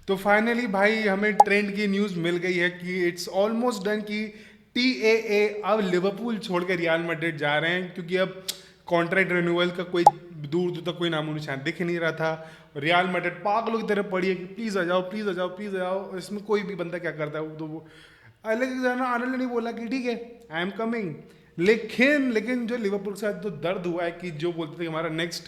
तो फाइनली भाई हमें ट्रेंड की न्यूज़ मिल गई है कि इट्स ऑलमोस्ट डन कि टीएए अब लिवरपूल छोड़ के रियल मैड्रिड जा रहे हैं, क्योंकि अब कॉन्ट्रैक्ट रिन्यूअल का कोई दूर दूर तक कोई नामो निशान दिख नहीं रहा था। रियल मैड्रिड पागलों की तरह पड़ी है कि प्लीज़ आ जाओ, प्लीज़ आ जाओ, प्लीज़ आ जाओ। इसमें कोई भी बंदा क्या करता है, वो अलेक्जेंडर आर्नल्ड ने बोला कि ठीक है, आई एम कमिंग। लेकिन जो लिवरपूल के साथ जो दर्द हुआ है कि जो बोलते थे कि हमारा नेक्स्ट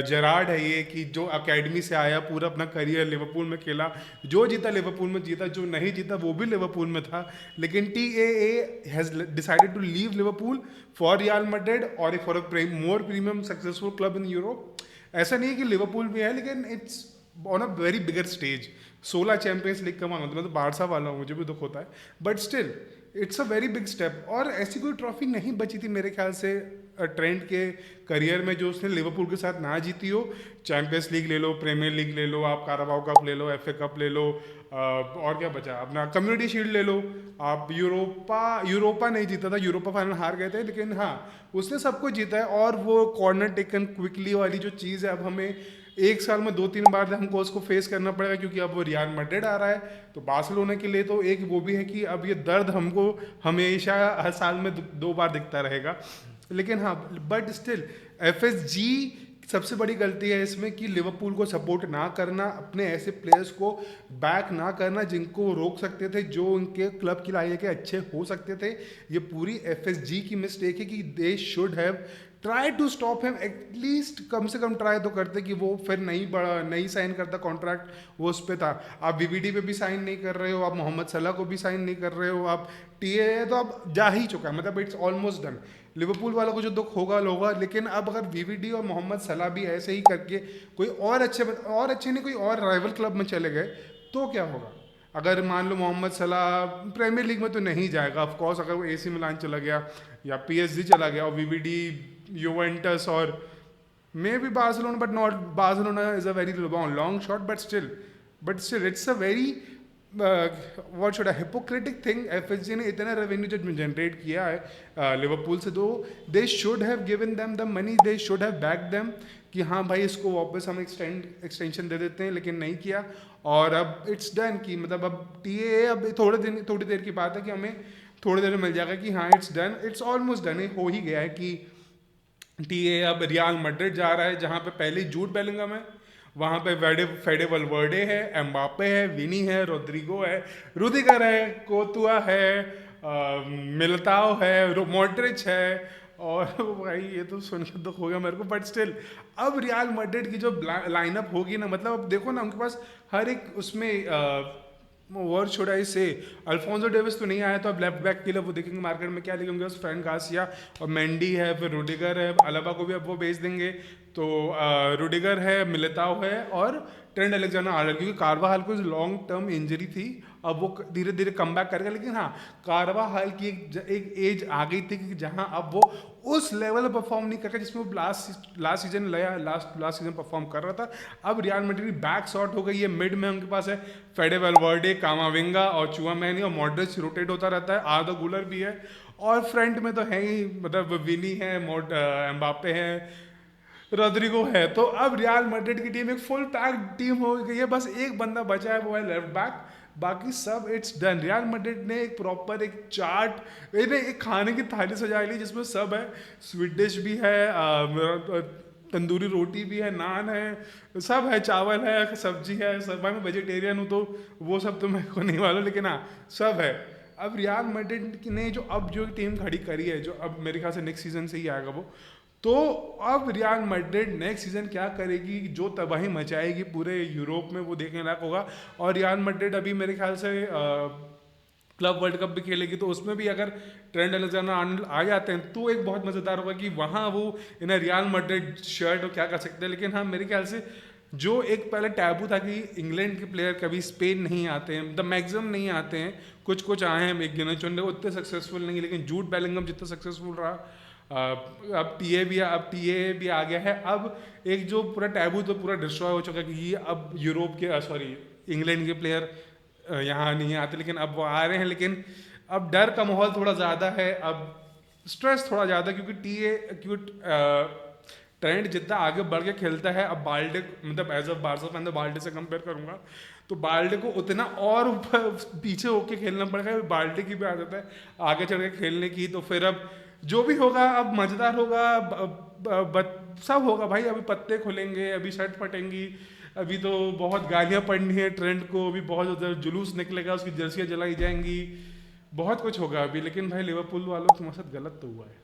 जेरार्ड है ये, कि जो अकेडमी से आया, पूरा अपना करियर लिवरपूल में खेला, जो जीता लिवरपूल में जीता, जो नहीं जीता वो भी लिवरपूल में था। लेकिन T A has decided to leave Liverpool for Real Madrid और for a more premium successful club in Europe. ऐसा नहीं है कि लिवरपूल भी है, लेकिन it's on a very bigger stage. 16 Champions League का मांगा, मैं तो बारसा वाला हूँ, मुझे भी दुख होता है, but still it's a very big step. और ऐसी कोई ट्रॉफी नहीं बची थी मेरे ख्याल से ट्रेंट के करियर में जो उसने लिवरपूल के साथ ना जीती हो। चैंपियंस लीग ले लो, प्रीमियर लीग ले लो, आप काराबाओ कप ले लो, एफए कप ले लो, और क्या बचा अपना कम्युनिटी शील्ड ले लो। आप यूरोपा यूरोपा नहीं जीता था, यूरोपा फाइनल हार गए थे, लेकिन हाँ उसने सब कुछ जीता है। और वो कॉर्नर टेकन क्विकली वाली जो चीज़ है, अब हमें एक साल में 2-3 बार हमको उसको फेस करना पड़ेगा, क्योंकि अब वो रियल मैड्रिड आ रहा है। तो बार्सिलोना के लिए तो एक वो भी है कि अब ये दर्द हमको हमेशा हर साल में 2 बार दिखता रहेगा। लेकिन हाँ, बट स्टिल एफएसजी सबसे बड़ी गलती है इसमें कि लिवरपूल को सपोर्ट ना करना, अपने ऐसे प्लेयर्स को बैक ना करना जिनको रोक सकते थे, जो उनके क्लब के लाइए के अच्छे हो सकते थे। ये पूरी एफएसजी की मिस्टेक है कि they should have try to stop him at least. कम से कम ट्राई तो करते कि वो फिर नहीं साइन करता कॉन्ट्रैक्ट, वो उस पर था। आप वीवीडी पे भी साइन नहीं कर रहे हो, आप मोहम्मद सलाह को भी साइन नहीं कर रहे हो, आप टीए तो अब जा ही चुका है, मतलब इट्स ऑलमोस्ट डन। लिवरपूल वालों को जो दुख होगा होगा, लेकिन अब अगर वीवीडी और मोहम्मद सलाह भी ऐसे ही करके कोई और अच्छे नहीं, कोई और राइवल क्लब में चले गए तो क्या होगा। अगर मान लो मोहम्मद सलाह प्रीमियर लीग में तो नहीं जाएगा ऑफ कोर्स, अगर वो एसी मिलान चला गया या पीएसजी चला गया, और वीवीडी यूवेंटस और maybe Barcelona, but not Barcelona is a very long shot, but still it's a very what should hypocritical thing. FSG ने इतना रेवेन्यू जो जनरेट किया है लिवरपूल से, तो दे should have given them the money, they should have back them कि हाँ भाई इसको वापस हम एक्सटेंशन दे देते हैं, लेकिन नहीं किया। और अब इट्स डन कि मतलब अब टीए अब थोड़ी देर की बात है कि हमें थोड़ी देर में मिल जाएगा कि हाँ it's done, it's almost done हो ही गया है कि टीए अब रियल मैड्रिड जा रहा है, जहाँ पे पहले जूड बेलिंगम है, वहाँ पे फेडे वलवर्डे है, एम्बापे है, विनी है, रोड्रिगो है, रुदिगर है, कोतुआ है, मिल्ताओ है, मॉड्रिच है। और भाई ये तो सुनकर दुख हो गया मेरे को, बट स्टिल अब रियल मैड्रिड की जो लाइनअप होगी ना, मतलब अब देखो ना उनके पास हर एक उसमें वर्ड शुड आई से अल्फोंसो डेविस तो नहीं आया, तो अब लेफ्ट बैक के लिए वो देखेंगे मार्केट में क्या देखेंगे, उस फ्रैंक गार्सिया और मेंडी है, फिर रुडिगर है, अलाबा को भी अब वो बेच देंगे। तो रुडिगर है, मिलिताओ है और ट्रेंड अलेक्जेंडर आर्नल्ड, क्योंकि कार्वाहाल को लॉन्ग टर्म इंजरी थी, अब वो धीरे धीरे कम बैक करेगा। लेकिन हाँ, कार्वाहाल की एक एज आ गई थी कि जहाँ अब वो उस लेवल पर परफॉर्म नहीं करता जिसमें वो लास्ट सीजन परफॉर्म कर रहा था। अब रियल मैड्रिड बैक शॉट हो गई है, मिड में उनके पास है फेडे वेलवर्डे, कामाविंगा और चुआमेनी, और मॉड्रिच रोटेट होता रहता है, आर्दा गुलर भी है, और फ्रंट में तो है ही, मतलब विनी है, एम्बापे है, रोड्रिगो है। तो अब रियल मैड्रिड की टीम एक फुल पैक टीम हो गई है, बस एक बंदा बचा है, वो है लेफ्ट बैक, बाकी सब इट्स डन। रियल मैड्रिड ने एक प्रॉपर एक चार्ट, एक खाने की थाली सजाई ली जिसमें सब है, स्वीट डिश भी है, तंदूरी रोटी भी है, नान है, सब है, चावल है, सब्जी है, सब। भाई मैं वेजिटेरियन हूँ तो वो सब तो मेरे को नहीं मालूम, लेकिन हाँ सब है। अब रियल मैड्रिड ने जो टीम खड़ी करी है, जो अब मेरे ख्याल से नेक्स्ट सीजन से ही आएगा वो, तो अब रियल मैड्रिड नेक्स्ट सीजन क्या करेगी, जो तबाही मचाएगी पूरे यूरोप में, वो देखने लायक होगा। और रियल मैड्रिड अभी मेरे ख्याल से क्लब वर्ल्ड कप भी खेलेगी, तो उसमें भी अगर ट्रेंड अलेक्जेंडर आर्नल्ड आ जाते हैं तो एक बहुत मज़ेदार होगा कि वहाँ वो इन रियल मैड्रिड शर्ट और क्या कर सकते हैं। लेकिन हाँ, मेरे ख्याल से जो एक पहले टैबू था कि इंग्लैंड के प्लेयर कभी स्पेन नहीं आते हैं, द मैक्सिमम नहीं आते हैं, कुछ कुछ आए हैं, एक गिने चुने, उतने सक्सेसफुल नहीं, लेकिन जूड बेलिंगम जितना सक्सेसफुल रहा, अब टीए भी आ गया है। अब एक जो पूरा टैबू तो पूरा डिस्ट्रॉय हो चुका है कि अब यूरोप के सॉरी इंग्लैंड के प्लेयर यहाँ नहीं आते, लेकिन अब वो आ रहे हैं। लेकिन अब डर का माहौल थोड़ा ज़्यादा है, अब स्ट्रेस थोड़ा ज़्यादा, क्योंकि ट्रेंड जितना आगे बढ़ के खेलता है, अब बाल्डे मतलब एज अ बार्सा फैन तो बाल्डे से कंपेयर करूंगा, तो बाल्टे को उतना और पीछे होके खेलना पड़ेगा, बाल्टे की भी आदत है आगे चढ़ के खेलने की। तो फिर अब जो भी होगा अब मजेदार होगा, सब होगा भाई। अभी पत्ते खुलेंगे, अभी शर्ट फटेंगी, अभी तो बहुत गालियां पड़नी है ट्रेंड को, अभी बहुत उधर जुलूस निकलेगा, उसकी जर्सियां जलाई जाएंगी, बहुत कुछ होगा अभी। लेकिन भाई लिवरपूल वालों के साथ गलत तो हुआ है।